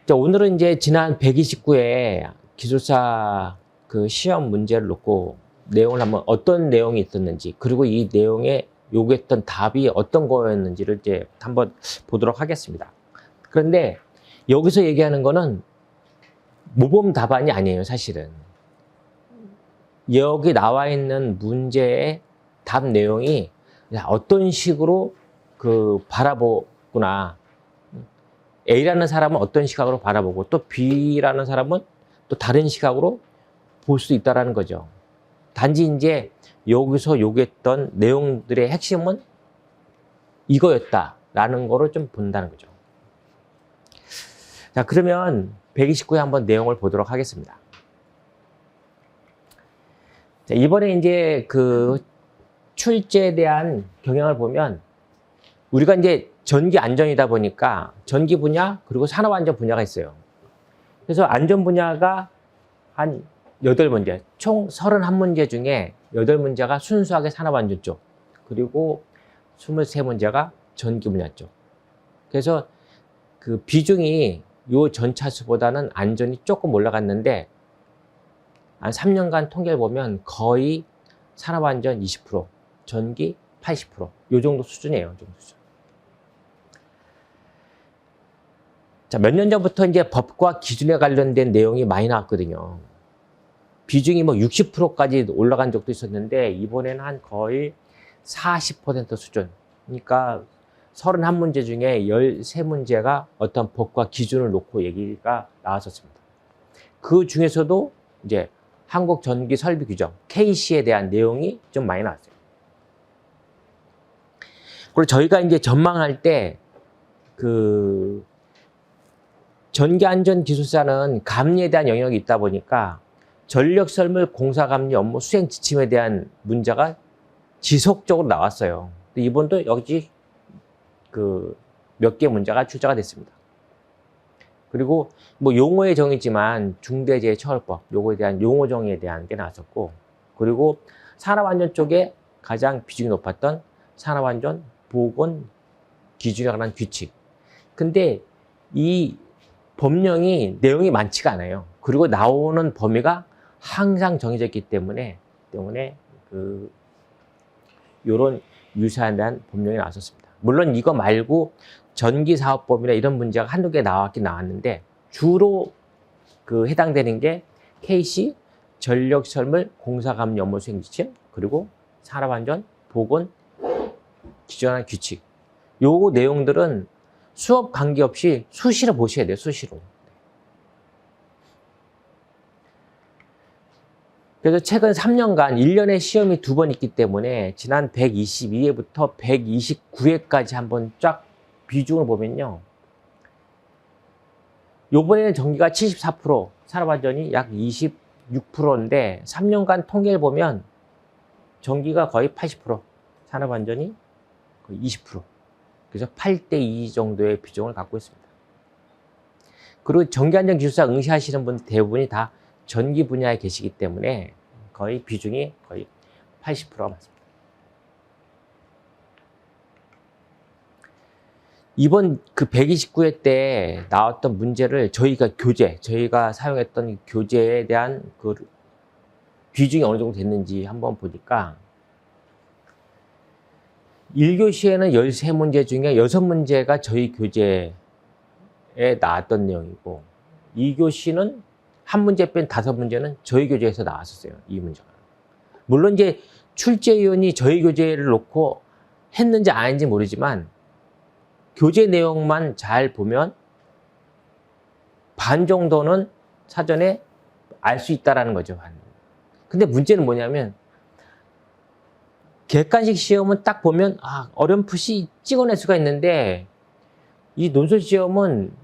자, 오늘은 이제 지난 129회 기술사 그 시험 문제를 놓고 내용을 한번 어떤 내용이 있었는지, 그리고 이 내용에 요구했던 답이 어떤 거였는지를 이제 한번 보도록 하겠습니다. 그런데 여기서 얘기하는 거는 모범 답안이 아니에요, 사실은. 여기 나와 있는 문제의 답 내용이 어떤 식으로 바라보구나. A라는 사람은 어떤 시각으로 바라보고 또 B라는 사람은 또 다른 시각으로 볼 수 있다는 거죠. 단지 이제 여기서 요구했던 내용들의 핵심은 이거였다라는 거를 좀 본다는 거죠. 자, 그러면 129회 한번 내용을 보도록 하겠습니다. 자, 이번에 이제 그 출제에 대한 경향을 보면 우리가 이제 전기 안전이다 보니까 전기 분야 그리고 산업 안전 분야가 있어요. 그래서 안전 분야가 한 8문제, 총 31문제 중에 8문제가 순수하게 산업 안전 쪽, 그리고 23문제가 전기 분야 쪽. 그래서 그 비중이 요 전차수보다는 안전이 조금 올라갔는데 한 3년간 통계를 보면 거의 산업 안전 20%, 전기 80%, 요 정도 수준이에요. 요 정도 수준. 자, 몇 년 전부터 이제 법과 기준에 관련된 내용이 많이 나왔거든요. 비중이 뭐 60%까지 올라간 적도 있었는데 이번에는 한 거의 40% 수준. 그러니까 31문제 중에 13문제가 어떤 법과 기준을 놓고 얘기가 나왔었습니다. 그 중에서도 이제 한국전기설비규정, KC에 대한 내용이 좀 많이 나왔어요. 그리고 저희가 이제 전망할 때 전기안전기술사는 감리에 대한 영역이 있다 보니까 전력설물 공사감리 업무 수행 지침에 대한 문제가 지속적으로 나왔어요. 근데 이번도 여기 몇 개 문제가 출제가 됐습니다. 그리고 뭐 용어의 정의지만 중대재해처벌법 요거에 대한 용어 정의에 대한 게 나왔었고, 그리고 산업안전 쪽에 가장 비중이 높았던 산업안전 보건 기준에 관한 규칙. 근데 이 법령이 내용이 많지가 않아요. 그리고 나오는 범위가 항상 정해져 있기 때문에 요런 유사에 대한 법령이 나왔었습니다. 물론 이거 말고 전기사업법이나 이런 문제가 한두 개 나왔긴 나왔는데 주로 해당되는 게 KC, 전력설물 공사감리 업무 수행 지침, 그리고 산업안전 보건 기준에 규칙. 요 내용들은 수업 관계없이 수시로 보셔야 돼요, 수시로. 그래서 최근 3년간 1년에 시험이 2번 있기 때문에 지난 122회부터 129회까지 한번 쫙 비중을 보면요. 요번에는 전기가 74%, 산업안전이 약 26%인데 3년간 통계를 보면 전기가 거의 80%, 산업안전이 거의 20%. 그래서 8대2 정도의 비중을 갖고 있습니다. 그리고 전기안전기술사 응시하시는 분 대부분이 다 전기 분야에 계시기 때문에 거의 비중이 거의 80%가 맞습니다. 이번 129회 때 나왔던 문제를 저희가 사용했던 교재에 대한 비중이 어느 정도 됐는지 한번 보니까 1교시에는 13문제 중에 6문제가 저희 교재에 나왔던 내용이고 2교시는 한 문제 뺀 5문제는 저희 교재에서 나왔었어요. 이 문제가. 물론 이제 출제위원이 저희 교재를 놓고 했는지 안 했는지 모르지만 교재 내용만 잘 보면 반 정도는 사전에 알 수 있다라는 거죠. 근데 문제는 뭐냐면 객관식 시험은 딱 보면 어렴풋이 찍어낼 수가 있는데 이 논술 시험은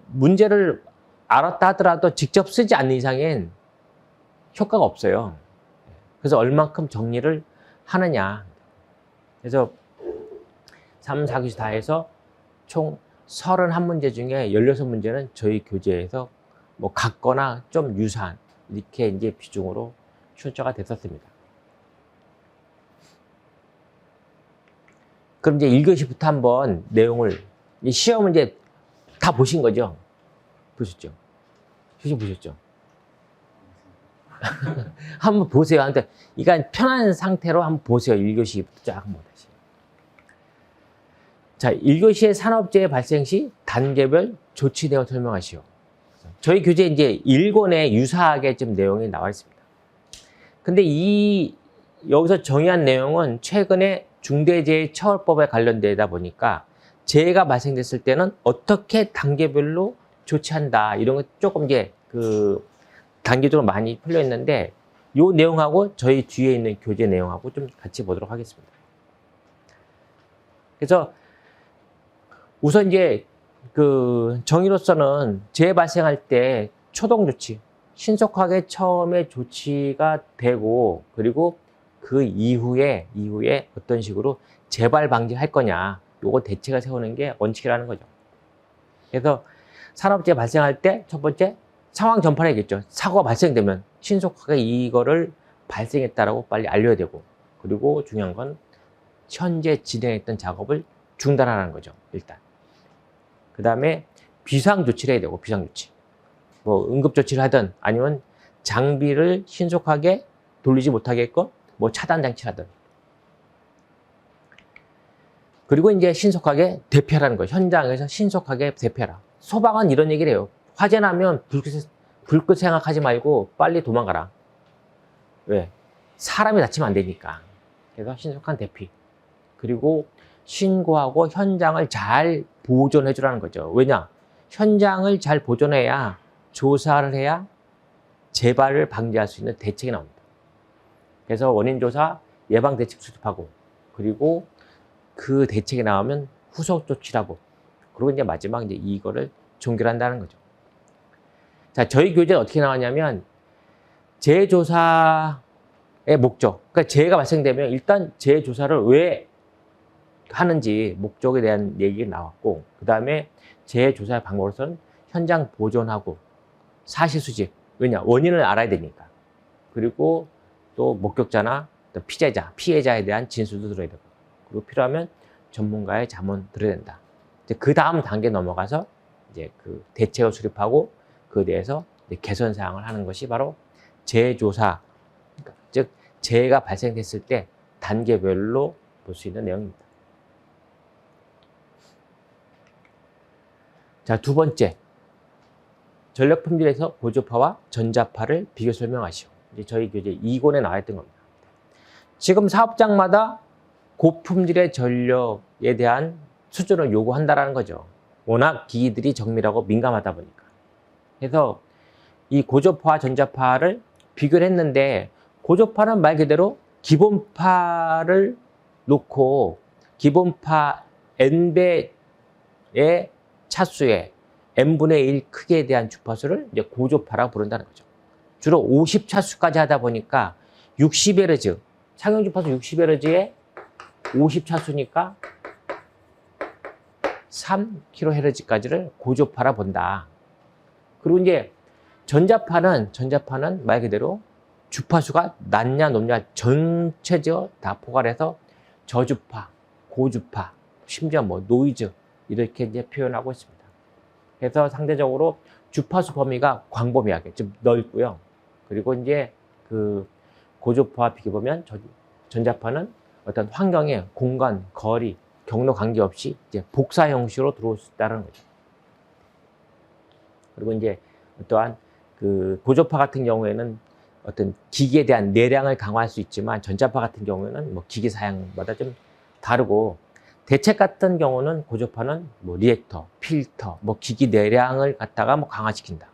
문제를 알았다 하더라도 직접 쓰지 않는 이상엔 효과가 없어요. 그래서 얼만큼 정리를 하느냐. 그래서 3, 4교시 다 해서 총 31문제 중에 16문제는 저희 교재에서 뭐 같거나 좀 유사한 이렇게 이제 비중으로 출제가 됐었습니다. 그럼 이제 1교시부터 한번 내용을, 이 시험은 이제 다 보신 거죠? 보셨죠? 휴식 보셨죠? 한번 보세요. 한번 그러니까 편한 상태로 한번 보세요. 1교시부터 쫙 한번 다시. 자, 1교시의 산업재해 발생 시 단계별 조치 내용 설명하시오. 저희 교재 이제 1권에 유사하게 좀 내용이 나와 있습니다. 근데 여기서 정의한 내용은 최근에 중대재해처벌법에 관련되다 보니까 재해가 발생됐을 때는 어떻게 단계별로 조치한다. 이런 거 조금 이제 단계적으로 많이 풀려 있는데 이 내용하고 저희 뒤에 있는 교재 내용하고 좀 같이 보도록 하겠습니다. 그래서 우선 이제 정의로서는 재해 발생할 때 초동 조치, 신속하게 처음에 조치가 되고 그리고 그 이후에 어떤 식으로 재발 방지할 거냐, 요거 대책을 세우는 게 원칙이라는 거죠. 그래서 산업재해 발생할 때 첫 번째 상황 전파를 해야겠죠. 사고가 발생되면 신속하게 이거를 발생했다라고 빨리 알려야 되고, 그리고 중요한 건 현재 진행했던 작업을 중단하라는 거죠. 일단. 그 다음에 비상조치를 해야 되고, 비상조치. 뭐 응급조치를 하든 아니면 장비를 신속하게 돌리지 못하게끔 뭐 차단장치를 하든. 그리고 이제 신속하게 대피하라는 거예요. 현장에서 신속하게 대피하라. 소방은 이런 얘기를 해요. 화재 나면 불끝 생각하지 말고 빨리 도망가라. 왜? 사람이 다치면 안 되니까. 그래서 신속한 대피. 그리고 신고하고 현장을 잘 보존해 주라는 거죠. 왜냐? 현장을 잘 보존해야 조사를 해야 재발을 방지할 수 있는 대책이 나옵니다. 그래서 원인 조사, 예방 대책 수립하고, 그리고 그 대책이 나오면 후속 조치라고. 그리고 이제 마지막 이제 이거를 종결한다는 거죠. 자, 저희 교재는 어떻게 나왔냐면 재해 조사의 목적. 그러니까 재해가 발생되면 일단 재해 조사를 왜 하는지 목적에 대한 얘기가 나왔고, 그 다음에 재해 조사의 방법으로서는 현장 보존하고 사실 수집. 왜냐? 원인을 알아야 되니까. 그리고 또 목격자나 또 피해자에 대한 진술도 들어야 되고, 그리고 필요하면 전문가의 자문 들어야 된다. 이제 그 다음 단계 넘어가서 이제 그 대책을 수립하고 그에 대해서 이제 개선 사항을 하는 것이 바로 재해 조사, 즉 재해가 발생됐을 때 단계별로 볼 수 있는 내용입니다. 자, 두 번째, 전력 품질에서 고주파와 전자파를 비교 설명하시오. 이제 저희 교재 2권에 나와 있던 겁니다. 지금 사업장마다 고품질의 전력에 대한 수준을 요구한다라는 거죠. 워낙 기기들이 정밀하고 민감하다 보니까. 그래서 이 고주파와 전자파를 비교를 했는데, 고주파는 말 그대로 기본파를 놓고 기본파 N배의 차수에 N분의 1 크기에 대한 주파수를 이제 고주파라고 부른다는 거죠. 주로 50차수까지 하다 보니까 60Hz, 상용 주파수 60Hz에 50차수니까 3kHz까지를 고주파라 본다. 그리고 이제 전자파는 말 그대로 주파수가 낮냐 높냐 전체적으로 다 포괄해서 저주파, 고주파, 심지어 뭐 노이즈 이렇게 이제 표현하고 있습니다. 그래서 상대적으로 주파수 범위가 광범위하게 좀 넓고요. 그리고 이제 그 고주파와 비교 보면 전자파는 어떤 환경에 공간, 거리, 경로 관계없이 이제 복사 형식으로 들어올 수 있다는 거죠. 그리고 이제 또한 그 고주파 같은 경우에는 어떤 기기에 대한 내량을 강화할 수 있지만, 전자파 같은 경우에는 뭐 기기 사양마다 좀 다르고, 대책 같은 경우는 고주파는 뭐 리액터, 필터, 뭐 기기 내량을 갖다가 뭐 강화시킨다,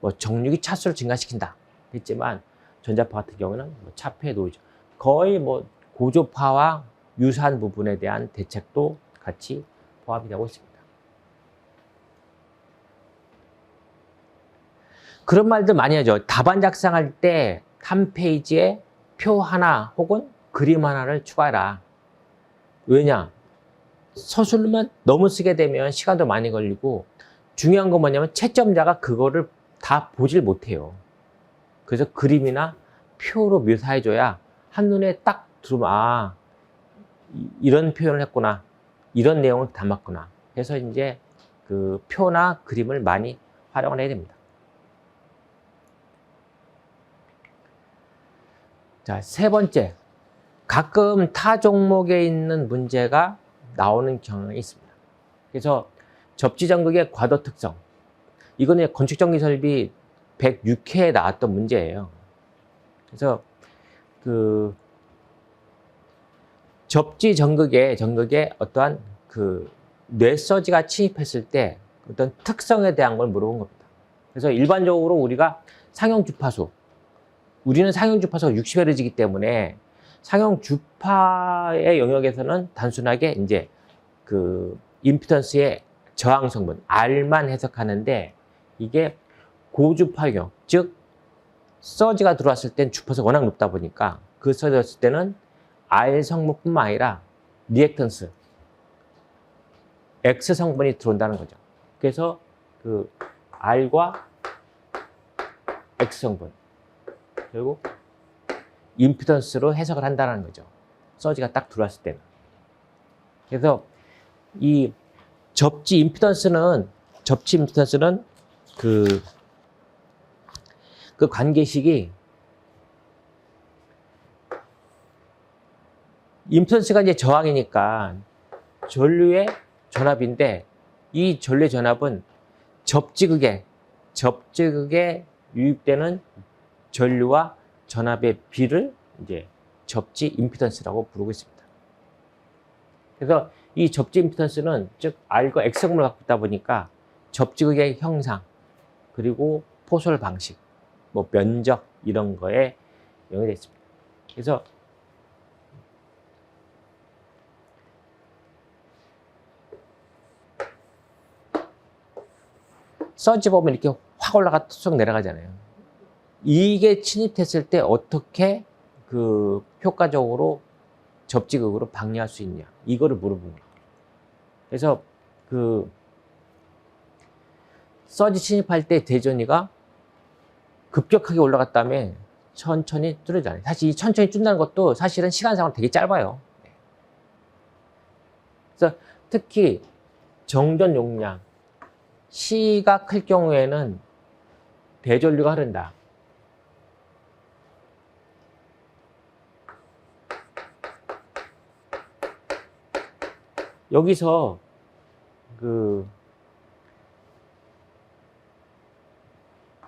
뭐 정류기 차수를 증가시킨다 했지만, 전자파 같은 경우는 뭐 차폐 노이즈, 거의 뭐 고주파와 유사한 부분에 대한 대책도 같이 포함이 되고 있습니다. 그런 말들 많이 하죠. 답안 작성할 때 한 페이지에 표 하나 혹은 그림 하나를 추가해라. 왜냐? 서술만 너무 쓰게 되면 시간도 많이 걸리고, 중요한 건 뭐냐면 채점자가 그거를 다 보질 못해요. 그래서 그림이나 표로 묘사해줘야 한눈에 딱 들어오면, 아, 이런 표현을 했구나, 이런 내용을 담았구나. 그래서 이제 그 표나 그림을 많이 활용을 해야 됩니다. 자, 세 번째. 가끔 타 종목에 있는 문제가 나오는 경향이 있습니다. 그래서 접지전극의 과도 특성. 이거는 건축전기설비 106회에 나왔던 문제예요. 그래서 그 접지전극의 어떠한 그 뇌서지가 침입했을 때 어떤 특성에 대한 걸 물어본 겁니다. 그래서 일반적으로 우리가 상형 우리는 상형 주파수가 60Hz이기 때문에 상형 주파의 영역에서는 단순하게 이제 그 임피던스의 저항 성분 R만 해석하는데, 이게 고주파 영역, 즉 서지가 들어왔을 땐 주파수가 워낙 높다 보니까 그 서지가 들어왔을 때는 R 성분뿐만 아니라 리액턴스 X 성분이 들어온다는 거죠. 그래서 그 R과 X 성분 그리고 임피던스로 해석을 한다는 거죠. 서지가 딱 들어왔을 때는. 그래서 이 접지 임피던스는 그 관계식이 임피던스가 이제 저항이니까 전류의 전압인데, 이 전류의 전압은 접지극에 유입되는 전류와 전압의 비를 이제 접지 임피던스라고 부르고 있습니다. 그래서 이 접지 임피던스는 즉 R과 X 성분을 갖고 있다 보니까 접지극의 형상, 그리고 포솔 방식, 뭐 면적 이런 거에 영향이 있습니다. 그래서 서지 보면 이렇게 확 올라가 툭 내려가잖아요. 이게 침입했을 때 어떻게 그 효과적으로 접지극으로 방해할 수 있냐, 이거를 물어본 거예요. 그래서 그 서지 침입할 때 대전이가 급격하게 올라갔다면 천천히 줄여잖아요. 사실 이 천천히 줄인다는 것도 사실은 시간상으로 되게 짧아요. 그래서 특히 정전 용량 C가 클 경우에는 대전류가 흐른다. 여기서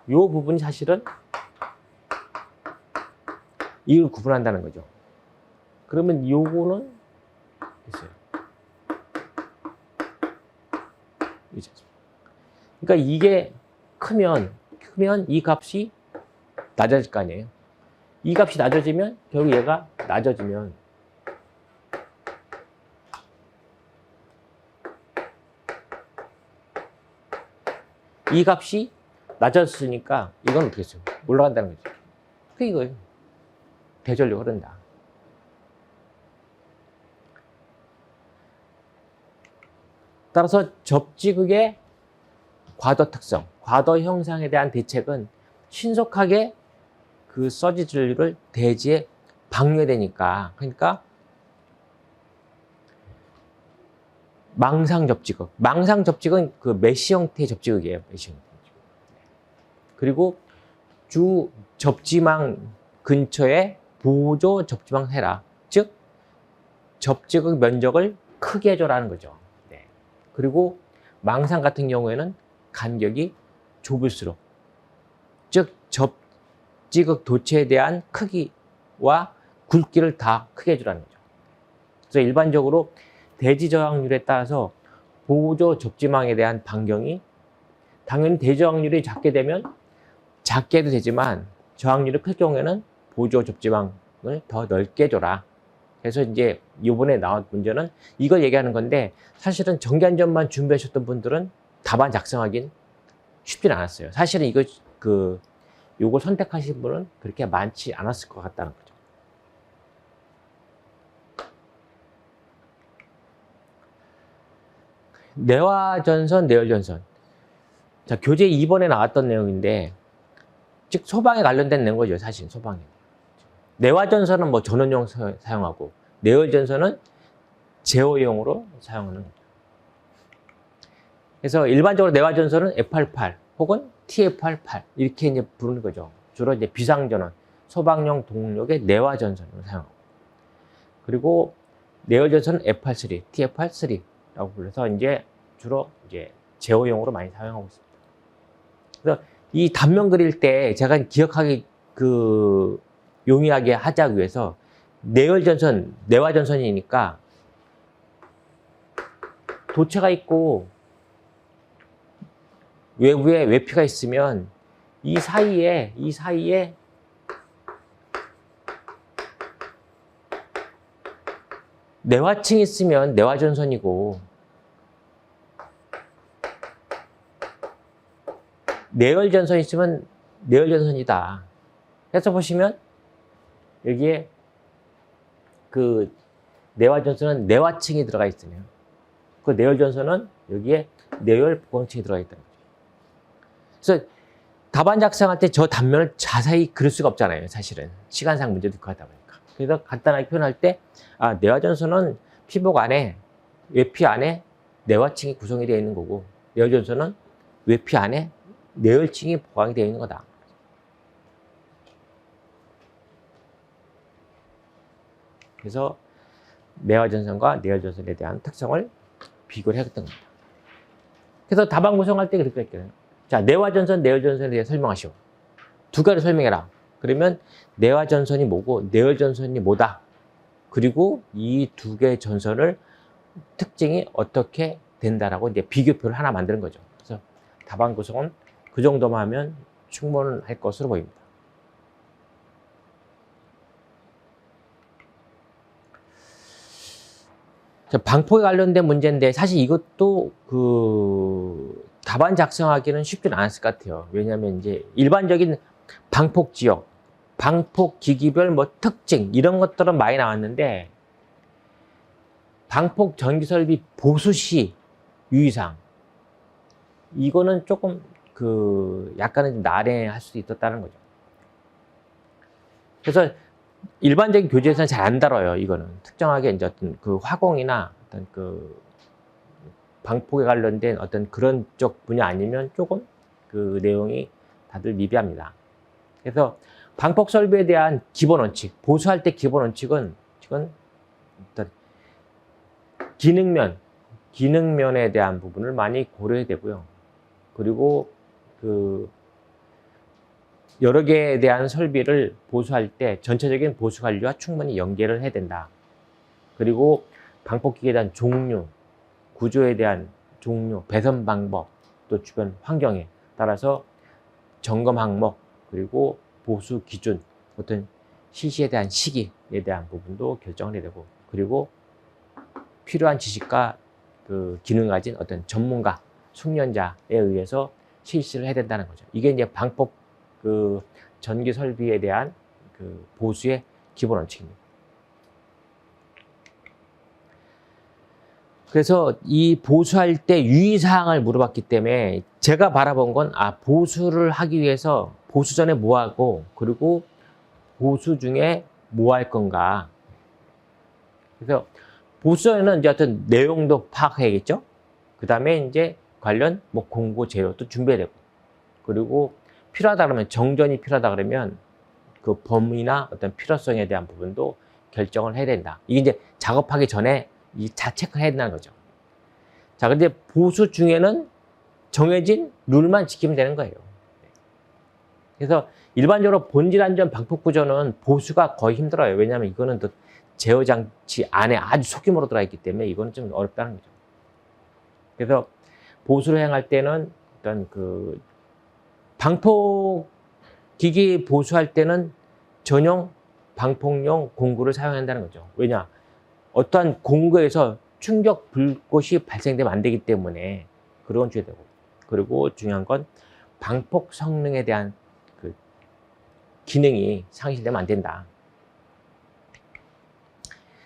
요 부분이 사실은 이걸 구분한다는 거죠. 그러면 요거는 됐어요. 그러니까 이게 크면 이 값이 낮아질 거 아니에요. 이 값이 낮아지면 결국 얘가 낮아지면 이 값이 낮아졌으니까 이건 어떻게 했어요? 올라간다는 거죠. 그 이거예요. 대전류가 흐른다. 따라서 접지극의 과도 특성, 과도 형상에 대한 대책은 신속하게 그 서지 전류를 대지에 방류되니까, 그러니까 망상 접지극은 그 메쉬 형태의 접지극이에요. 메쉬 형태. 그리고 주 접지망 근처에 보조 접지망 해라. 즉 접지극 면적을 크게 해줘라는 거죠. 네. 그리고 망상 같은 경우에는 간격이 좁을수록, 즉 접지극 도체에 대한 크기와 굵기를 다 크게 해주라는 거죠. 그래서 일반적으로 대지 저항률에 따라서 보조 접지망에 대한 반경이, 당연히 대지 저항률이 작게 되면 작게 해도 되지만 저항률이 클 경우에는 보조 접지망을 더 넓게 줘라. 그래서 이제 이번에 나온 문제는 이걸 얘기하는 건데, 사실은 전기안전만 준비하셨던 분들은 답안 작성하긴 쉽진 않았어요. 사실은 요걸 선택하신 분은 그렇게 많지 않았을 것 같다는 거죠. 내화전선, 내열전선. 자, 교재 2번에 나왔던 내용인데, 즉 소방에 관련된 내용이죠. 사실 소방에. 내화전선은 뭐 전원용 사용하고, 내열전선은 제어용으로 사용하는 거죠. 그래서 일반적으로 내화전선은 F88, 혹은 TFR8 이렇게 이제 부르는 거죠. 주로 이제 비상전원, 소방용 동력의 내화 전선을 사용하고, 그리고 내열 전선은 F83, TFR3라고 불러서 이제 주로 이제 제어용으로 많이 사용하고 있습니다. 그래서 이 단면 그릴 때 제가 기억하기 용이하게 하자기 위해서 내열 전선, 내화 전선이니까 도체가 있고 외부에 외피가 있으면 이 사이에 내화층이 있으면 내화 전선이고, 내열 전선이 있으면 내열 전선이다. 그래서 보시면 여기에 그 내화 전선은 내화층이 들어가 있으면, 그 내열 전선은 여기에 내열 보강층이 들어가 있다는 거죠. 그래서 답안 작성할 때 저 단면을 자세히 그릴 수가 없잖아요. 사실은 시간상 문제도 있고 하다 보니까. 그래서 간단하게 표현할 때, 내화 전선은 피복 안에, 외피 안에 내화층이 구성이 되어 있는 거고, 내열 전선은 외피 안에 내열층이 보강이 되어 있는 거다. 그래서 내화 전선과 내열 전선에 대한 특성을 비교를 했던 겁니다. 그래서 답안 구성할 때 그렇게 했거든요. 자, 내화 전선, 내열 전선에 대해 설명하시오. 두 가지 설명해라. 그러면 내화 전선이 뭐고 내열 전선이 뭐다. 그리고 이 두 개의 전선을 특징이 어떻게 된다라고 이제 비교표를 하나 만드는 거죠. 그래서 답안 구성은 그 정도만 하면 충분할 것으로 보입니다. 방폭에 관련된 문제인데 사실 이것도 답안 작성하기는 쉽지는 않았을 것 같아요. 왜냐하면 이제 일반적인 방폭 지역, 방폭 기기별 뭐 특징 이런 것들은 많이 나왔는데, 방폭 전기 설비 보수 시 유의사항, 이거는 조금 약간은 난해할 수도 있었다는 거죠. 그래서 일반적인 교재에서는 잘 안 다뤄요. 이거는 특정하게 이제 어떤 화공이나 어떤 방폭에 관련된 어떤 그런 쪽 분야 아니면 조금 내용이 다들 미비합니다. 그래서 방폭 설비에 대한 기본 원칙, 보수할 때 기본 원칙은 지금 어떤 기능면에 대한 부분을 많이 고려해야 되고요. 그리고 여러 개에 대한 설비를 보수할 때 전체적인 보수 관리와 충분히 연계를 해야 된다. 그리고 방폭기기에 대한 종류, 구조에 대한 종류, 배선 방법, 또 주변 환경에 따라서 점검 항목, 그리고 보수 기준, 어떤 실시에 대한 시기에 대한 부분도 결정을 해야 되고, 그리고 필요한 지식과 기능을 가진 어떤 전문가, 숙련자에 의해서 실시를 해야 된다는 거죠. 이게 이제 방폭 전기 설비에 대한 보수의 기본 원칙입니다. 그래서 이 보수할 때 유의사항을 물어봤기 때문에 제가 바라본 건 보수를 하기 위해서 보수 전에 뭐 하고, 그리고 보수 중에 뭐 할 건가. 그래서 보수 전에는 이제 어떤 내용도 파악해야겠죠. 그 다음에 이제 관련 뭐 공구 재료도 준비해야 되고, 그리고 필요하다 그러면, 정전이 필요하다 그러면 그 범위나 어떤 필요성에 대한 부분도 결정을 해야 된다. 이게 이제 작업하기 전에 다 체크해야 된다는 거죠. 자, 근데 보수 중에는 정해진 룰만 지키면 되는 거예요. 그래서 일반적으로 본질 안전 방폭 구조는 보수가 거의 힘들어요. 왜냐하면 이거는 또 제어 장치 안에 아주 소규모로 들어가 있기 때문에 이거는 좀 어렵다는 거죠. 그래서 보수를 행할 때는 어떤 방폭 기기 보수할 때는 전용 방폭용 공구를 사용한다는 거죠. 왜냐? 어떠한 공구에서 충격 불꽃이 발생되면 안 되기 때문에 그런 주의되고, 그리고 중요한 건 방폭 성능에 대한 기능이 상실되면 안 된다.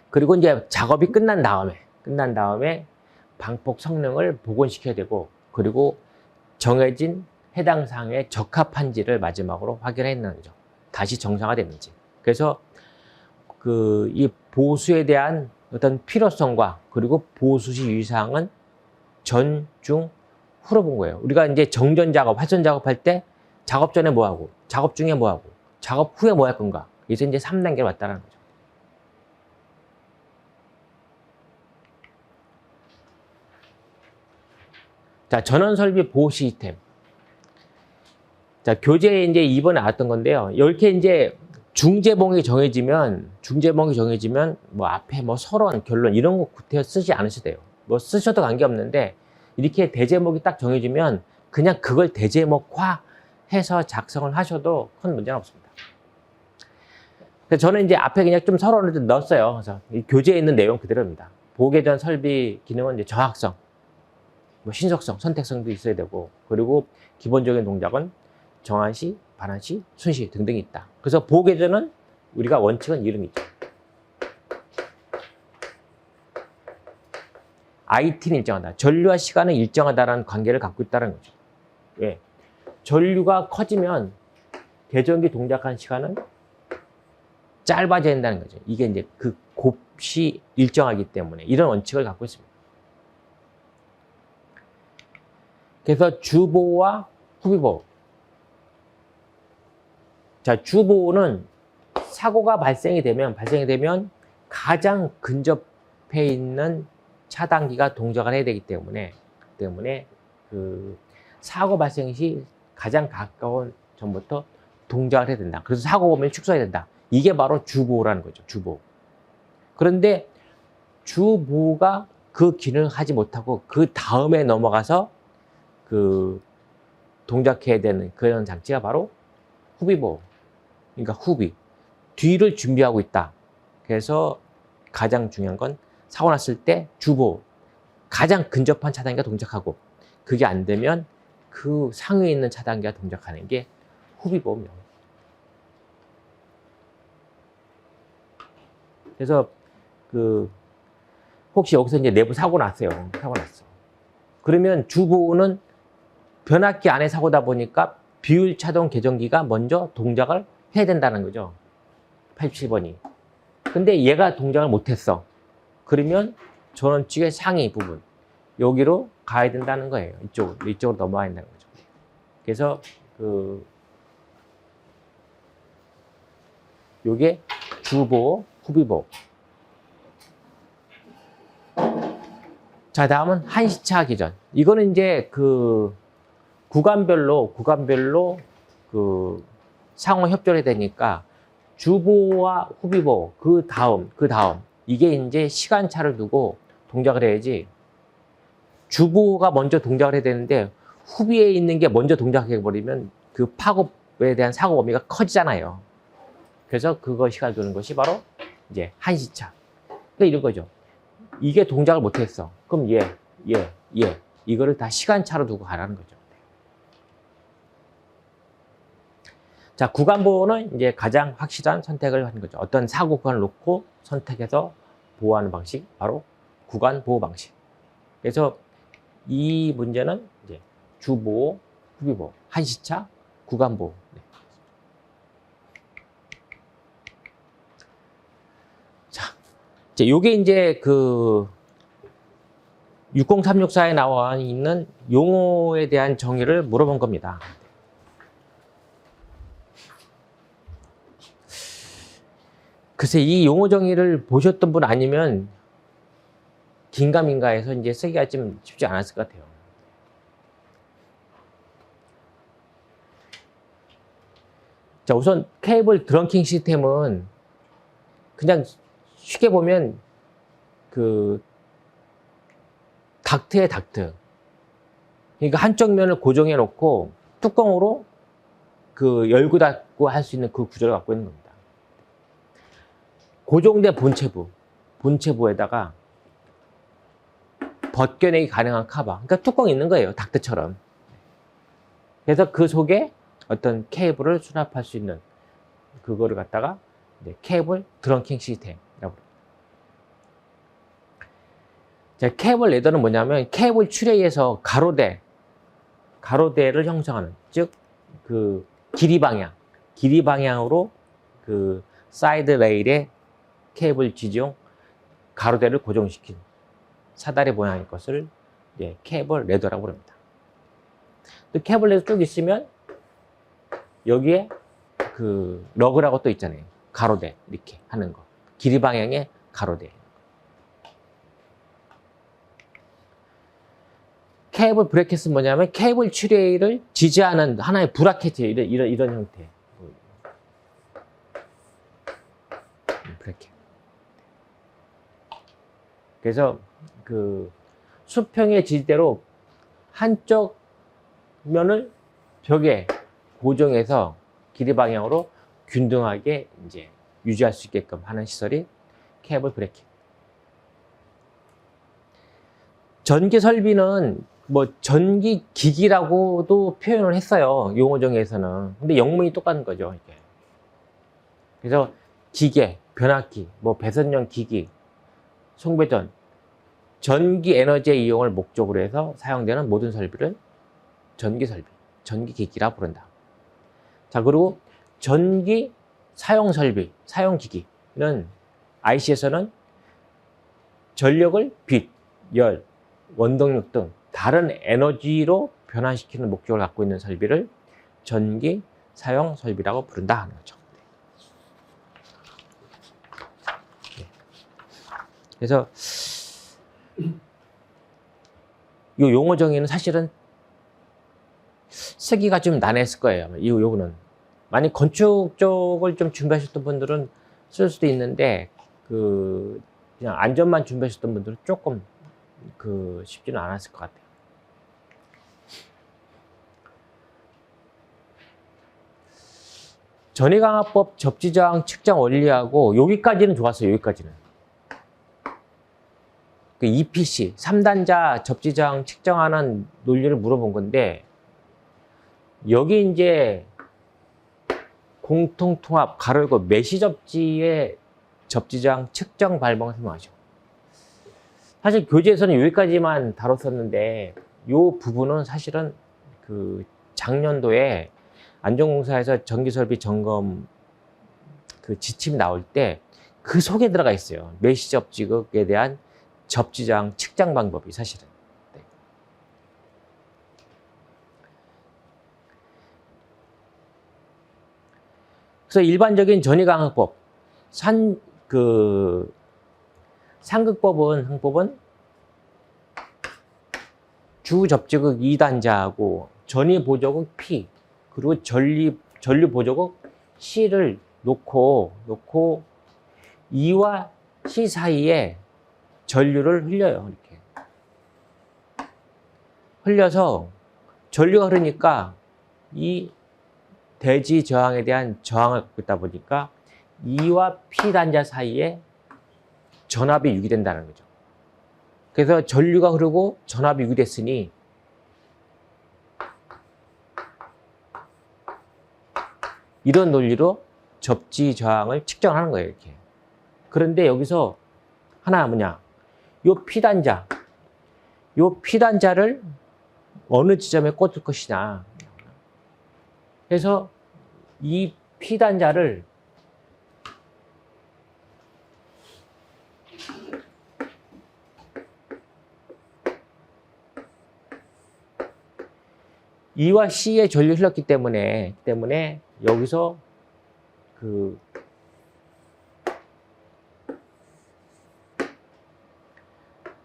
그리고 이제 작업이 끝난 다음에 방폭 성능을 복원시켜야 되고, 그리고 정해진 해당 사항에 적합한지를 마지막으로 확인했는 거죠. 다시 정상화됐는지. 그래서 이 보수에 대한 어떤 필요성과 그리고 보수 시 유의사항은 전, 중, 풀어본 거예요. 우리가 이제 정전 작업, 화선 작업할 때 작업 전에 뭐 하고, 작업 중에 뭐 하고, 작업 후에 뭐 할 건가. 그래서 이제 3단계로 왔다는 거죠. 자, 전원 설비 보호 시스템. 자, 교재에 이제 이번에 나왔던 건데요. 이렇게 이제 중재봉이 정해지면 뭐 앞에 뭐 서론, 결론 이런 거 구태여 쓰지 않으셔도 돼요. 뭐 쓰셔도 관계없는데 이렇게 대제목이 딱 정해지면 그냥 그걸 대제목화 해서 작성을 하셔도 큰 문제는 없습니다. 그래서 저는 이제 앞에 그냥 좀 서론을 좀 넣었어요. 그래서 이 교재에 있는 내용 그대로입니다. 보호개전 설비 기능은 이제 정확성, 뭐 신속성, 선택성도 있어야 되고, 그리고 기본적인 동작은 정한시, 반한시, 순시 등등이 있다. 그래서 보호개전은 우리가 원칙은 이름이죠. IT는 일정하다. 전류와 시간은 일정하다라는 관계를 갖고 있다는 거죠. 왜? 전류가 커지면 계전기 동작한 시간은 짧아져야 된다는 거죠. 이게 이제 그 곱이 일정하기 때문에 이런 원칙을 갖고 있습니다. 그래서 주보호와 후비보호. 자, 주보호는 사고가 발생이 되면 가장 근접해 있는 차단기가 동작을 해야 되기 때문에 그 사고 발생 시 가장 가까운 전부터 동작을 해야 된다. 그래서 사고 범위를 축소해야 된다. 이게 바로 주보호라는 거죠. 주보호. 그런데 주보호가 그 기능을 하지 못하고 그 다음에 넘어가서 그 동작해야 되는 그런 장치가 바로 후비보호. 그러니까 후비. 뒤를 준비하고 있다. 그래서 가장 중요한 건 사고 났을 때 주보호. 가장 근접한 차단기가 동작하고, 그게 안 되면 그 상위에 있는 차단기가 동작하는 게 후비보호입니다. 그래서 혹시 여기서 이제 내부 사고 났어요. 사고 났어. 그러면 주보호는 변압기 안에 사고다 보니까 비율 차동 계전기가 먼저 동작을 해야 된다는 거죠. 87번이. 근데 얘가 동작을 못했어. 그러면 전원축의 상위 부분, 여기로 가야 된다는 거예요. 이쪽으로 넘어가야 된다는 거죠. 그래서 요게 주보호, 후비보호. 자, 다음은 한시차 기전. 이거는 이제 구간별로 상호 협조를 해야 되니까 주보호와 후비보호, 그 다음 이게 이제 시간차를 두고 동작을 해야지, 주보호가 먼저 동작을 해야 되는데 후비에 있는 게 먼저 동작해 버리면 그 파급에 대한 사고 범위가 커지잖아요. 그래서 그거 시간을 두는 것이 바로 이제 한시차. 그러니까 이런 거죠. 이게 동작을 못했어. 그럼 이거를 다 시간차로 두고 가라는 거죠. 자, 구간보호는 이제 가장 확실한 선택을 하는 거죠. 어떤 사고 구간을 놓고 선택해서 보호하는 방식, 바로 구간보호 방식. 그래서 이 문제는 이제 주보호, 후비보호, 한시차, 구간보호. 네. 자, 요게 이제 60364에 나와 있는 용어에 대한 정의를 물어본 겁니다. 글쎄, 이 용어 정의를 보셨던 분 아니면 긴가민가해서 이제 쓰기가 좀 쉽지 않았을 것 같아요. 자, 우선 케이블 드렁킹 시스템은 그냥 쉽게 보면 닥트에 닥트. 그러니까 한쪽 면을 고정해 놓고 뚜껑으로 열고 닫고 할 수 있는 그 구조를 갖고 있는 겁니다. 고정된 본체부에다가 벗겨내기 가능한 카바. 그러니까 뚜껑이 있는 거예요. 닥트처럼. 그래서 그 속에 어떤 케이블을 수납할 수 있는 그거를 갖다가 케이블 드렁킹 시스템이라고 합니다. 자, 케이블 레더는 뭐냐면 케이블 출에의해서 가로대를 형성하는, 즉 길이 방향으로 사이드 레일에 케이블 지지용 가로대를 고정시킨 사다리 모양의 것을 케이블 레더라고 합니다. 또 케이블에서 쭉 있으면 여기에 그 러그라고 또 있잖아요. 가로대 이렇게 하는 거. 길이 방향의 가로대. 케이블 브래켓은 뭐냐면 케이블 추레이를 지지하는 하나의 브라켓이에요. 이런 형태. 브래켓. 그래서 그 수평의 지지대로 한쪽 면을 벽에 고정해서 길이 방향으로 균등하게 이제 유지할 수 있게끔 하는 시설이 케이블 브래켓. 전기 설비는 뭐 전기 기기라고도 표현을 했어요. 용어 정의에서는. 근데 영문이 똑같은 거죠. 이게. 그래서 기계, 변압기, 뭐 배선용 기기, 송배전, 전기 에너지의 이용을 목적으로 해서 사용되는 모든 설비를 전기 설비, 전기 기기라 부른다. 자, 그리고 전기 사용 설비, 사용 기기는 IC에서는 전력을 빛, 열, 원동력 등 다른 에너지로 변환시키는 목적을 갖고 있는 설비를 전기 사용 설비라고 부른다 하는 거죠. 그래서 이 용어 정의는 사실은 쓰기가 좀 난했을 거예요. 이 요거는 만약 건축 쪽을 좀 준비하셨던 분들은 쓸 수도 있는데 그 그냥 안전만 준비하셨던 분들은 조금 그 쉽지는 않았을 것 같아요. 전위강화법 접지저항 측정 원리하고 여기까지는 좋았어요. 여기까지는. 그 EPC 3단자 접지저항 측정하는 논리를 물어본 건데 여기 이제 공통통합 가로열고 메시 접지의 접지저항 측정 발명을 설명하죠. 사실 교재에서는 여기까지만 다뤘었는데 이 부분은 사실은 그 작년도에 안전공사에서 전기설비 점검 그 지침이 나올 때 그 속에 들어가 있어요. 메시 접지극에 대한 접지저항 측정 방법이 사실은. 네. 그래서 일반적인 전위강화법, 상극법은 항법은 주 접지극 2단자하고 전위 보조극 P 그리고 전류 보조극 C를 놓고 E와 C 사이에 전류를 흘려요. 이렇게 흘려서 전류가 흐르니까 이 대지 저항에 대한 저항을 갖고 있다 보니까 E와 P 단자 사이에 전압이 유기된다는 거죠. 그래서 전류가 흐르고 전압이 유기됐으니 이런 논리로 접지 저항을 측정하는 거예요. 이렇게. 그런데 여기서 하나 뭐냐? 요 P단자를 어느 지점에 꽂을 것이냐. 그래서 이 P단자를 E와 C에 전류 흘렀기 때문에 여기서 그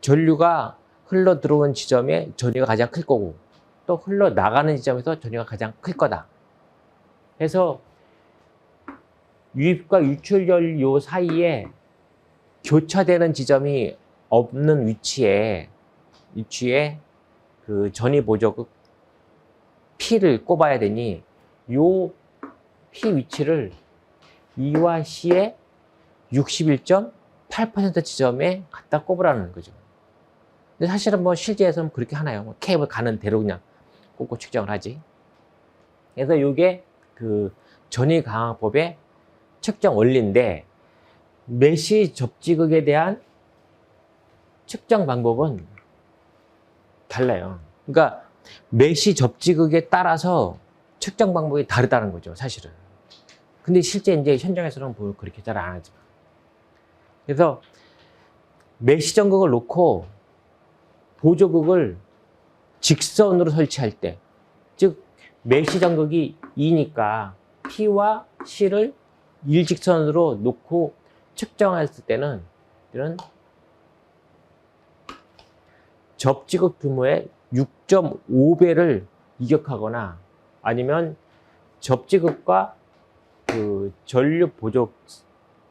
전류가 흘러 들어온 지점에 전위가 가장 클 거고 또 흘러 나가는 지점에서 전위가 가장 클 거다. 그래서 유입과 유출열 요 사이에 교차되는 지점이 없는 위치에 그 전위 보조극 P를 꼽아야 되니 요 P 위치를 E와 C의 61.8% 지점에 갖다 꼽으라는 거죠. 근데 사실은 뭐 실제에서는 그렇게 하나요? 뭐 케이블 가는 대로 그냥 꽂고 측정을 하지. 그래서 이게 그 전위강화법의 측정 원리인데 메시 접지극에 대한 측정 방법은 달라요. 그러니까 메시 접지극에 따라서 측정 방법이 다르다는 거죠, 사실은. 근데 실제 이제 현장에서는 그렇게 잘 안 하지만. 그래서 메시 전극을 놓고 보조극을 직선으로 설치할 때 즉 메시 전극이 2니까 T와 C를 일직선으로 놓고 측정했을 때는 이런 접지극 규모의 6.5배를 이격하거나 아니면 접지극과 그 전류 보조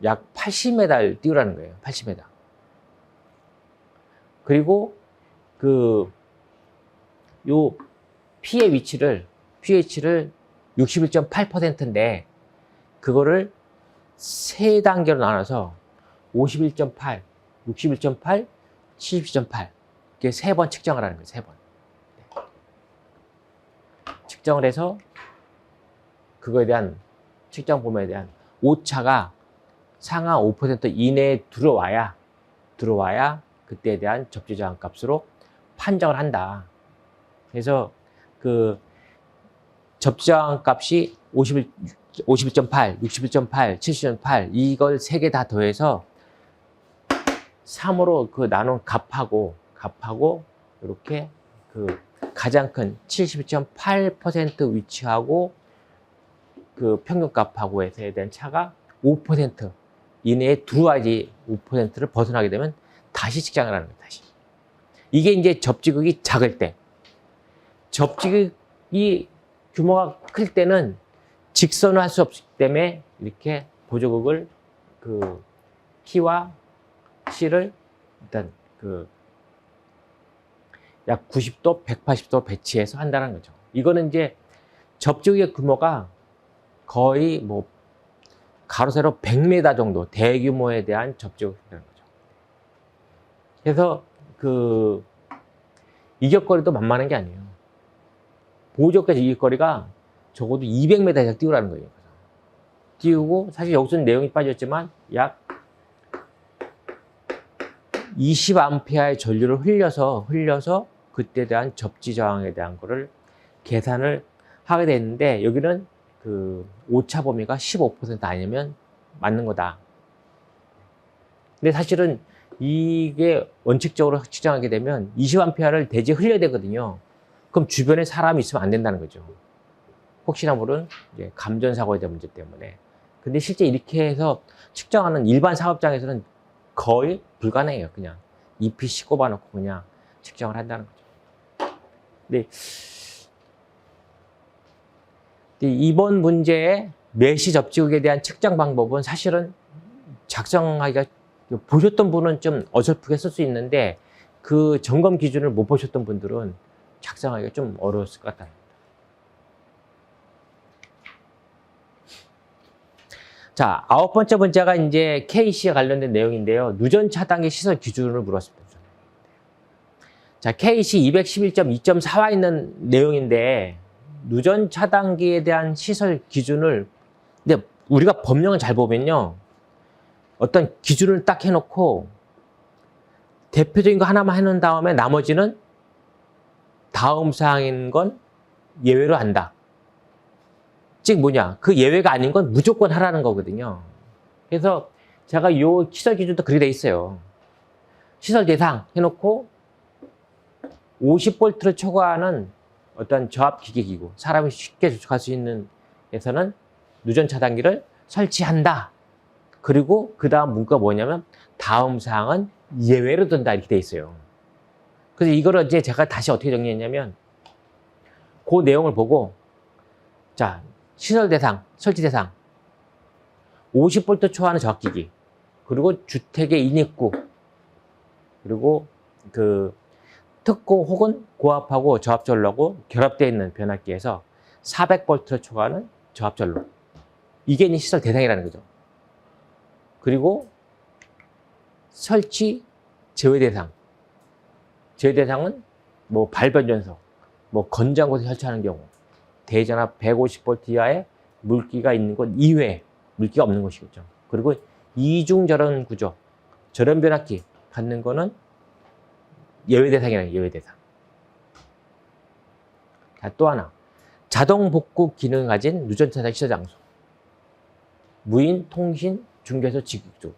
약 80m를 띄우라는 거예요. 80m. 그리고 그 요 P의 위치를 pH를 61.8%인데 그거를 세 단계로 나눠서 51.8, 61.8, 72.8 이렇게 세 번 측정을 하는 거예요. 세 번. 측정을 해서 그거에 대한 측정 범위에 대한 오차가 상하 5% 이내에 들어와야 그때에 대한 접지 저항 값으로 판정을 한다. 그래서 그 접지 저항 값이 51.8, 61.8, 70.8 이걸 세 개 다 더해서 3으로 그 나눈 값하고 이렇게 그 가장 큰 72.8% 위치하고 그 평균 값하고에 대한 차가 5% 이내에 들어와야지 5%를 벗어나게 되면 다시 측정을 하는 거예요. 다시. 이게 이제 접지극이 작을 때. 접지극이 규모가 클 때는 직선을 할 수 없기 때문에 이렇게 보조극을 그 T와 C를 일단 그 약 90도, 180도 배치해서 한다는 거죠. 이거는 이제 접지극의 규모가 거의 뭐 가로 세로 100m 정도 대규모에 대한 접지극이라는 거죠. 그래서 그 이격거리도 만만한 게 아니에요. 보조까지 이격거리가 적어도 200m 이상 띄우라는 거예요. 띄우고 사실 여기서는 내용이 빠졌지만 약 20A의 전류를 흘려서 그때에 대한 접지 저항에 대한 거를 계산을 하게 되는데 여기는 그 오차 범위가 15% 아니면 맞는 거다. 근데 사실은 이게 원칙적으로 측정하게 되면 20A를 대지 흘려야 되거든요. 그럼 주변에 사람이 있으면 안 된다는 거죠. 혹시나 모르는 감전사고에 대한 문제 때문에. 근데 실제 이렇게 해서 측정하는 일반 사업장에서는 거의 불가능해요. 그냥 EPC 꼽아놓고 그냥 측정을 한다는 거죠. 근데 이번 문제의 메시 접지극에 대한 측정 방법은 사실은 작성하기가 보셨던 분은 좀 어설프게 쓸 수 있는데 그 점검 기준을 못 보셨던 분들은 작성하기가 좀 어려웠을 것 같아요. 자, 9번째 문제가 이제 KC에 관련된 내용인데요. 누전 차단기 시설 기준을 물었습니다. 자, KC 211.2.4와 있는 내용인데 누전 차단기에 대한 시설 기준을 근데 우리가 법령을 잘 보면요. 어떤 기준을 딱 해놓고 대표적인 거 하나만 해놓은 다음에 나머지는 다음 사항인 건 예외로 한다. 즉 뭐냐, 그 예외가 아닌 건 무조건 하라는 거거든요. 그래서 제가 이 시설 기준도 그렇게 돼 있어요. 시설 대상 해놓고 50V를 초과하는 어떤 저압 기계 기구, 사람이 쉽게 접촉할 수 있는 데서는 누전 차단기를 설치한다. 그리고 그 다음 문구가 뭐냐면 다음 사항은 예외로 둔다 이렇게 돼 있어요. 그래서 이거를 이제 제가 다시 어떻게 정리했냐면 그 내용을 보고 자, 시설 대상, 설치 대상 50V 초과하는 저압기기 그리고 주택의 인입구 그리고 그 특고 혹은 고압하고 저압전로하고 결합되어 있는 변압기에서 400V를 초과하는 저압전로 이게 이제 시설 대상이라는 거죠. 그리고 설치 제외 대상 제외 대상은 뭐 발변전소 뭐 건조한 곳에 설치하는 경우 대전압 150V 이하의 물기가 있는 곳 이외에 물기가 없는 곳이겠죠. 그리고 이중 절연 구조, 절연 변압기 갖는 거는 예외 대상이라는 예외 대상. 자, 또 하나. 자동 복구 기능을 가진 누전 차단 시설 장소. 무인, 통신, 중개소, 직구.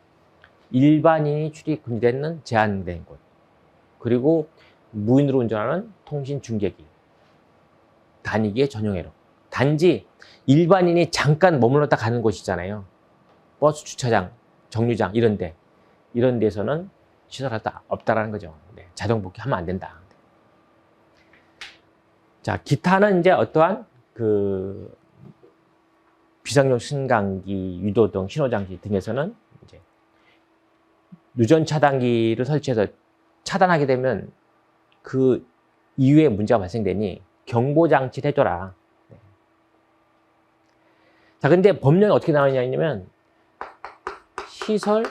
일반인이 출입 금지되는 제한된 곳. 그리고 무인으로 운전하는 통신 중개기. 다니기에 전용해로. 단지 일반인이 잠깐 머물렀다 가는 곳이잖아요. 버스 주차장, 정류장 이런 데서는 시설할 수 없다라는 거죠. 네, 자동 복귀하면 안 된다. 자, 기타는 이제 어떠한 그 비상용 승강기, 유도등, 신호장치 등에서는 이제 누전 차단기를 설치해서 차단하게 되면 그 이후에 문제가 발생되니 경보 장치를 해줘라. 네. 자, 근데 법령이 어떻게 나오냐면 시설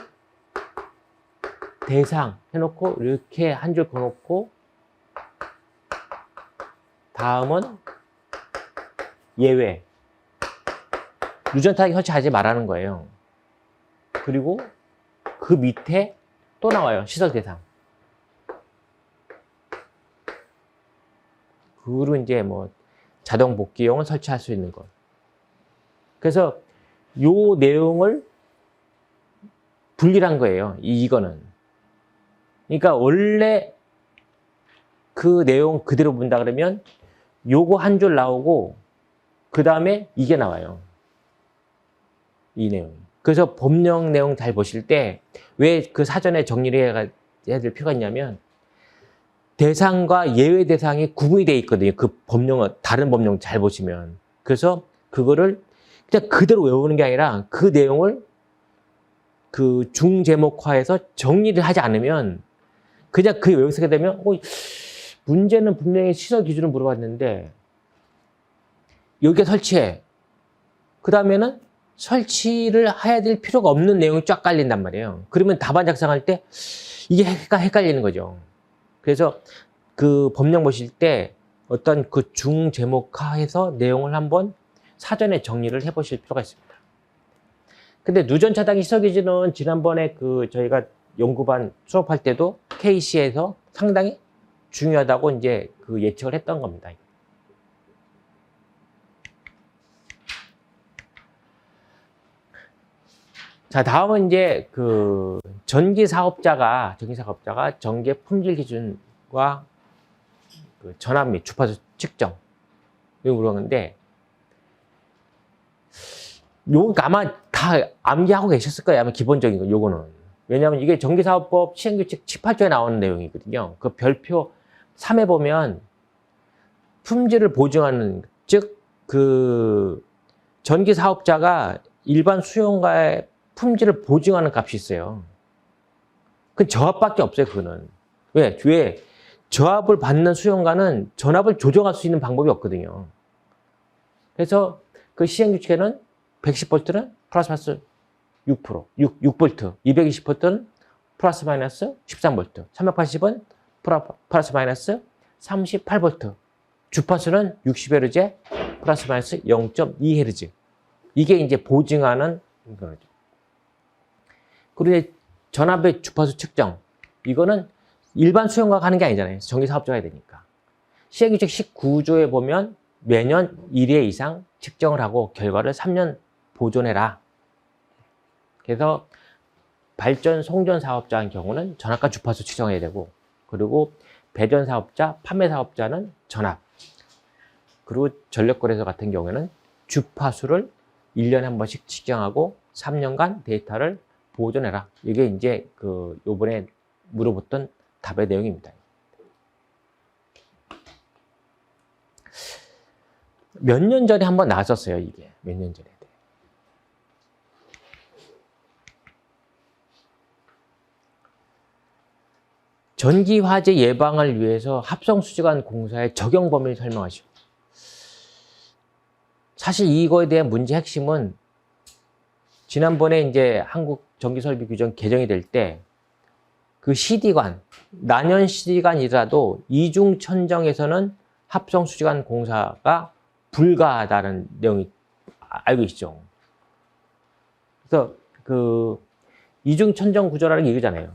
대상 해놓고 이렇게 한 줄 그어놓고 다음은 예외. 누전 타기 설치하지 말라는 거예요. 그리고 그 밑에 또 나와요. 시설 대상. 그리고 이제 뭐 자동 복귀용을 설치할 수 있는 것. 그래서 요 내용을 분리한 거예요. 이거는. 그러니까 원래 그 내용 그대로 본다 그러면 요거 한 줄 나오고 그 다음에 이게 나와요. 이 내용. 그래서 법령 내용 잘 보실 때 왜 그 사전에 정리를 해야 될 필요가 있냐면 대상과 예외 대상이 구분이 되어 있거든요. 그 법령은 다른 법령 잘 보시면. 그래서 그거를 그냥 그대로 외우는 게 아니라 그 내용을 그 중제목화해서 정리를 하지 않으면 그냥 그 외우게 되면 문제는 분명히 시설 기준을 물어봤는데 여기에 설치해. 그 다음에는 설치를 해야 될 필요가 없는 내용이 쫙 깔린단 말이에요. 그러면 답안 작성할 때 이게 헷갈리는 거죠. 그래서 그 법령 보실 때 어떤 그 중제목화해서 내용을 한번 사전에 정리를 해보실 필요가 있습니다. 근데 누전 차단기 시설 기준은 지난번에 그 저희가 연구반 수업할 때도 KC에서 상당히 중요하다고 이제 그 예측을 했던 겁니다. 자, 다음은 이제 그 전기 사업자가 전기 품질 기준과 그 전압 및 주파수 측정 이거 물어봤는데 요거 아마 다 암기하고 계셨을 거예요. 아마 기본적인 거 요거는. 왜냐하면 이게 전기사업법 시행규칙 18조에 나오는 내용이거든요. 그 별표 3에 보면 품질을 보증하는, 즉 그 전기사업자가 일반 수용가의 품질을 보증하는 값이 있어요. 그 저압밖에 없어요. 그거는. 왜? 저압을 받는 수용가는 전압을 조정할 수 있는 방법이 없거든요. 그래서 그 시행규칙에는 110V는 플러스 마이너스 6V, 220V는 플러스 마이너스 13V, 380은 플러스 마이너스 38V, 주파수는 60Hz 플러스 마이너스 0.2Hz. 이게 이제 보증하는 거죠. 그리고 전압의 주파수 측정. 이거는 일반 수용가가 하는 게 아니잖아요. 전기사업자가 해야 되니까. 시행규칙 19조에 보면 매년 1회 이상 측정을 하고 결과를 3년 보존해라. 그래서 발전, 송전 사업자인 경우는 전압과 주파수 측정해야 되고, 그리고 배전 사업자, 판매 사업자는 전압, 그리고 전력거래소 같은 경우에는 주파수를 1년에 한 번씩 측정하고 3년간 데이터를 보존해라. 이게 이제 그 요번에 물어봤던 답의 내용입니다. 몇 년 전에 한번 나왔었어요. 이게 몇 년 전에. 전기 화재 예방을 위해서 합성수지관 공사의 적용 범위를 설명하시오. 사실 이거에 대한 문제 핵심은 지난번에 이제 한국 전기설비규정 개정이 될 때 그 CD관, 난연 CD관이라도 이중천정에서는 합성수지관 공사가 불가하다는 내용이 알고 계시죠? 그래서 그 이중천정 구조라는 게 이거잖아요.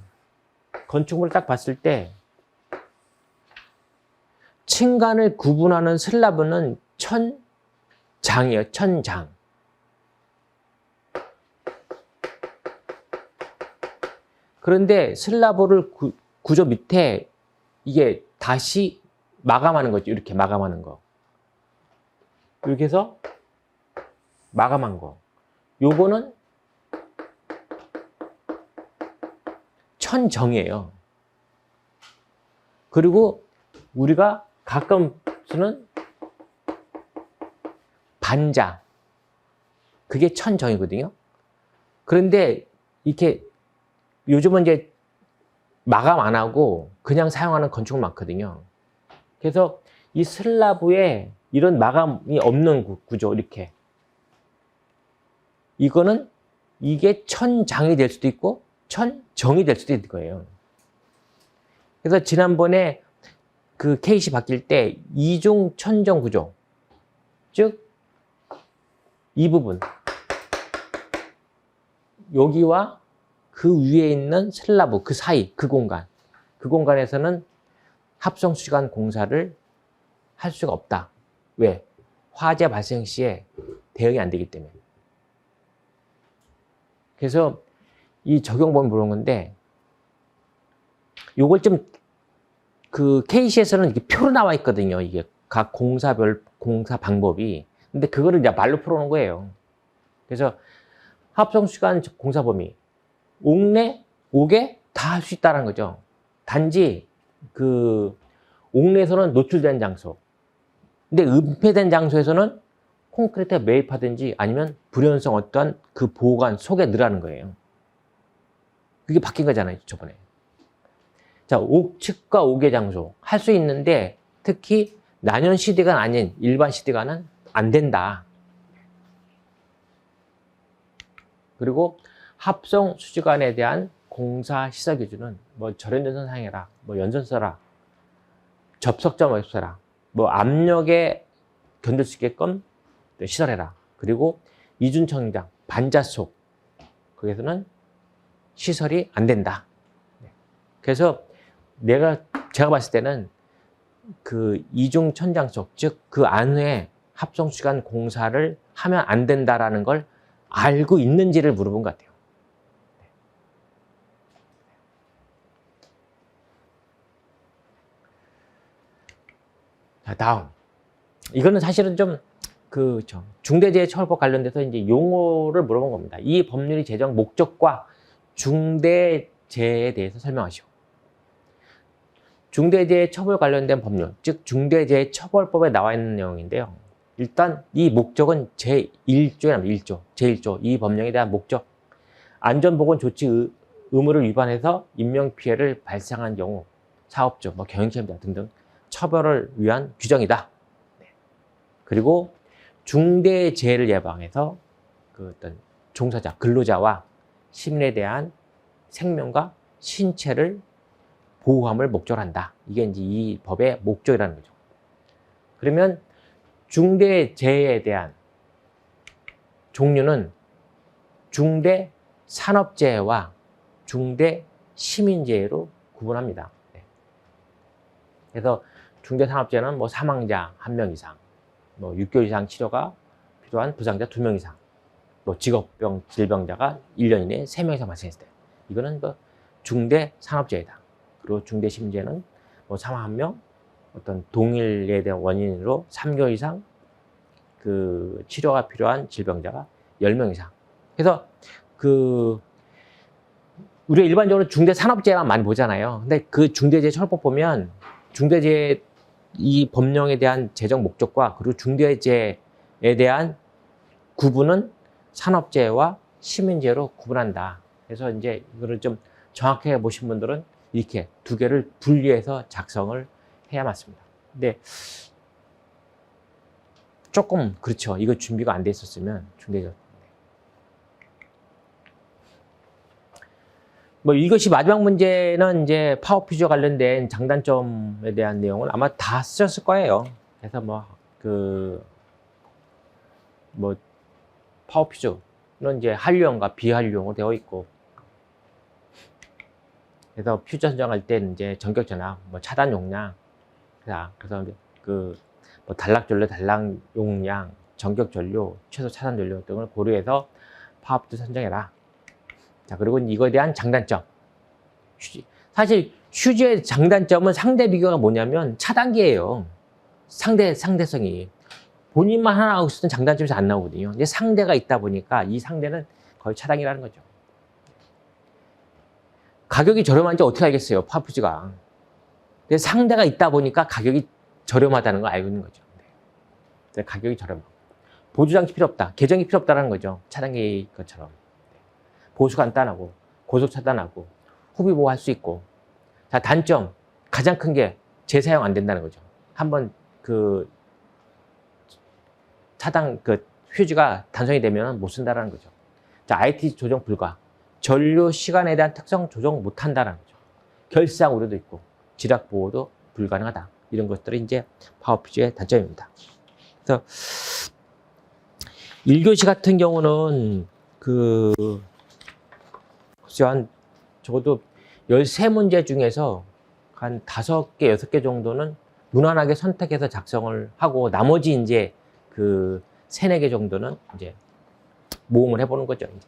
건축물을 딱 봤을 때 층간을 구분하는 슬라브는 천장이에요. 천장. 그런데 슬라브를 구조 밑에 이게 다시 마감하는 거죠. 이렇게 마감하는 거. 이렇게 해서 마감한 거. 요거는 천정이에요. 그리고 우리가 가끔 쓰는 반자. 그게 천정이거든요. 그런데 이렇게 요즘은 이제 마감 안 하고 그냥 사용하는 건축은 많거든요. 그래서 이 슬라브에 이런 마감이 없는 구조, 이렇게. 이거는 이게 천장이 될 수도 있고 천정이 될 수도 있는 거예요. 그래서 지난번에 그 케이시 바뀔 때 이중 천정 구조, 즉 이 부분, 여기와 그 위에 있는 슬라브, 그 사이, 그 공간에서는 합성수지관 공사를 할 수가 없다. 왜? 화재 발생 시에 대응이 안 되기 때문에. 그래서 이 적용법을 보는 건데, 요걸 좀 그 KC에서는 이렇게 표로 나와 있거든요. 이게 각 공사별 공사 방법이. 근데 그거를 이제 말로 풀어놓은 거예요. 그래서 합성수지관 공사 범위, 옥내, 옥외 다 할 수 있다는 거죠. 단지 그 옥내에서는 노출된 장소, 근데 은폐된 장소에서는 콘크리트에 매입하든지 아니면 불연성 어떠한 그 보관 속에 넣으라는 거예요. 그게 바뀐 거잖아요, 저번에. 자, 옥측과 옥외 장소 할 수 있는데 특히 난연 시대가 아닌 일반 시대가는 안 된다. 그리고 합성 수지관에 대한 공사 시설 기준은 뭐 절연전선 사용해라, 뭐 연선 써라, 접속점 없애라, 뭐 압력에 견딜 수 있게끔 시설해라. 그리고 이중천장, 반자속, 거기서는 시설이 안 된다. 그래서 제가 봤을 때는 그 이중천장속, 즉 그 안에 합성수지관 공사를 하면 안 된다라는 걸 알고 있는지를 물어본 것 같아요. 자, 다음. 이거는 사실은 좀 중대재해처벌법 관련돼서 이제 용어를 물어본 겁니다. 이 법률이 제정 목적과 중대재해에 대해서 설명하시오. 중대재해처벌 관련된 법률, 즉 중대재해처벌법에 나와 있는 내용인데요. 일단 이 목적은 제1조에 나옵니다. 제1조. 이 법령에 대한 목적. 안전보건조치 의무를 위반해서 인명피해를 발생한 경우 사업주, 뭐 경영체험자 등등 처벌을 위한 규정이다. 그리고 중대재해를 예방해서 그 어떤 종사자, 근로자와 시민에 대한 생명과 신체를 보호함을 목적으로 한다. 이게 이제 이 법의 목적이라는 거죠. 그러면 중대재해에 대한 종류는 중대산업재해와 중대시민재해로 구분합니다. 그래서 중대산업재해는 뭐 사망자 1명 이상, 뭐 6개월 이상 치료가 필요한 부상자 2명 이상, 뭐 직업병, 질병자가 1년 이내에 3명 이상 발생했을 때, 이거는 뭐 중대산업재해다. 그리고 중대시민재해는 뭐 사망 1명, 어떤 동일에 대한 원인으로 3개월 이상 그 치료가 필요한 질병자가 10명 이상. 그래서 우리가 일반적으로 중대산업재해만 많이 보잖아요. 근데 그 중대재해처벌법 보면 중대재해 이 법령에 대한 제정 목적과 그리고 중대재해에 대한 구분은 산업재해와 시민재해로 구분한다. 그래서 이제 이거를 좀 정확하게 보신 분들은 이렇게 두 개를 분리해서 작성을 해야 맞습니다. 근데 조금 그렇죠. 이거 준비가 안 돼 있었으면 중대재해. 뭐 이것이 마지막 문제는 이제 파워퓨저 관련된 장단점에 대한 내용을 아마 다 쓰셨을 거예요. 그래서 파워퓨저는 이제 한류형과 비한류형으로 되어 있고, 그래서 퓨저 선정할 때 이제 전격 전압, 뭐 차단 용량, 그래서 뭐 단락 전류, 단락 용량, 전격 전류, 최소 차단 전류 등을 고려해서 파워퓨저 선정해라. 자, 그리고 이거에 대한 장단점. 사실 휴지의 장단점은 상대 비교가 뭐냐면 차단기예요. 상대성이. 본인만 하나 하고 있으면 장단점에서 안 나오거든요. 이제 상대가 있다 보니까 이 상대는 거의 차당이라는 거죠. 가격이 저렴한지 어떻게 알겠어요, 파푸즈가. 근데 상대가 있다 보니까 가격이 저렴하다는 걸 알고 있는 거죠. 네. 가격이 저렴하고. 보조장치 필요 없다. 계정이 필요 없다는 거죠. 차단기 것처럼. 보수 간단하고, 고속 차단하고, 후비 보호할 수 있고. 자, 단점. 가장 큰 게 재사용 안 된다는 거죠. 한번 차단, 휴지가 단선이 되면 못 쓴다는 거죠. 자, IT 조정 불가. 전류 시간에 대한 특성 조정 못 한다는 거죠. 결상 우려도 있고, 지락 보호도 불가능하다. 이런 것들이 이제 파워퓨즈의 단점입니다. 그래서 1교시 같은 경우는 적어도 13문제 중에서 한 5개, 6개 정도는 무난하게 선택해서 작성을 하고 나머지 이제 3, 4개 정도는 이제 모험을 해보는 거죠. 이제.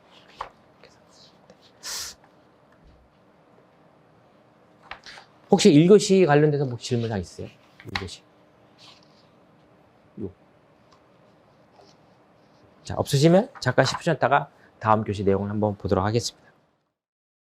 혹시 1교시 관련돼서 뭐 질문 있어요? 1교시. 자, 없으시면 잠깐 10분 쉬었다가 다음 교시 내용을 한번 보도록 하겠습니다.